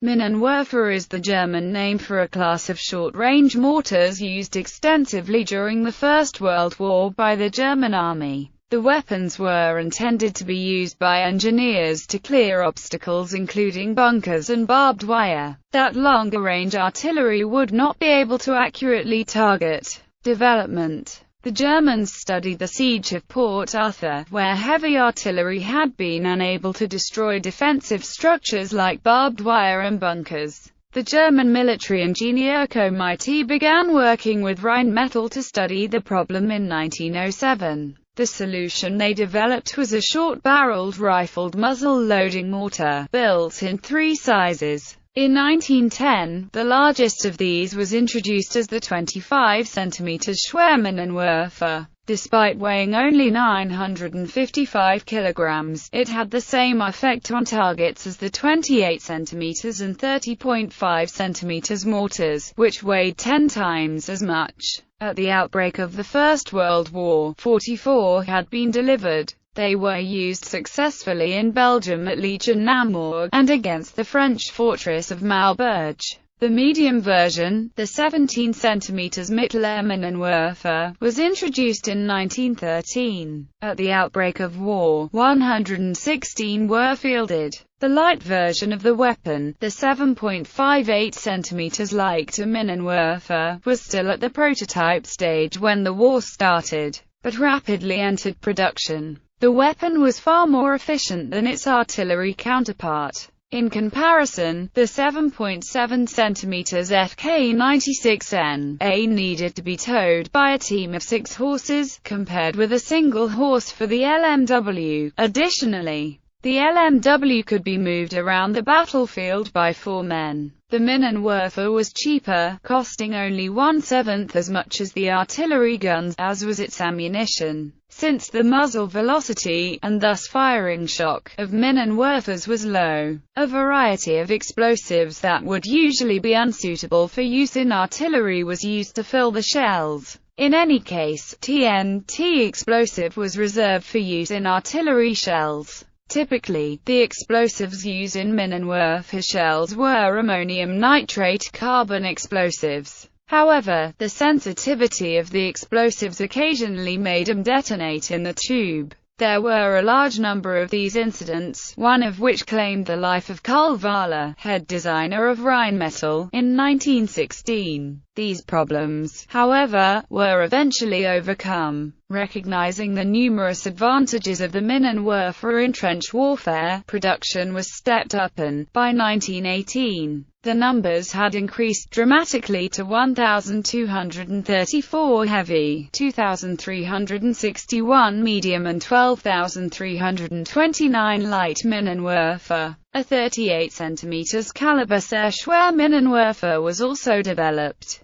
Minenwerfer is the German name for a class of short-range mortars used extensively during the First World War by the German army. The weapons were intended to be used by engineers to clear obstacles including bunkers and barbed wire that longer-range artillery would not be able to accurately target. Development. The Germans studied the siege of Port Arthur, where heavy artillery had been unable to destroy defensive structures like barbed wire and bunkers. The German military engineer Comite began working with Rheinmetall to study the problem in 1907. The solution they developed was a short-barreled rifled muzzle-loading mortar, built in 3 sizes. In 1910, the largest of these was introduced as the 25 cm Schwer Minenwerfer. Despite weighing only 955 kilograms, it had the same effect on targets as the 28 cm and 30.5 cm mortars, which weighed 10 times as much. At the outbreak of the First World War, 44 had been delivered. They were used successfully in Belgium at Liege and Namur, and against the French fortress of Maubeuge. The medium version, the 17 cm Mittlerer Minenwerfer, was introduced in 1913. At the outbreak of war, 116 were fielded. The light version of the weapon, the 7.58 cm Leichter Minenwerfer, was still at the prototype stage when the war started, but rapidly entered production. The weapon was far more efficient than its artillery counterpart. In comparison, the 7.7 cm FK96N needed to be towed by a team of 6 horses, compared with a single horse for the LMW. Additionally, the LMW could be moved around the battlefield by 4 men. The Minenwerfer was cheaper, costing only 1/7 as much as the artillery guns, as was its ammunition. Since the muzzle velocity, and thus firing shock, of Minenwerfers was low, a variety of explosives that would usually be unsuitable for use in artillery was used to fill the shells. In any case, TNT explosive was reserved for use in artillery shells. Typically, the explosives used in Minenwerfer shells were ammonium nitrate carbon explosives. However, the sensitivity of the explosives occasionally made them detonate in the tube. There were a large number of these incidents, one of which claimed the life of Karl Wahler, head designer of Rheinmetall, in 1916. These problems, however, were eventually overcome. Recognizing the numerous advantages of the Minenwerfer in trench warfare, production was stepped up and, by 1918, the numbers had increased dramatically to 1,234 heavy, 2,361 medium and 12,329 light Minenwerfer. A 38 cm caliber Schwer Minenwerfer was also developed.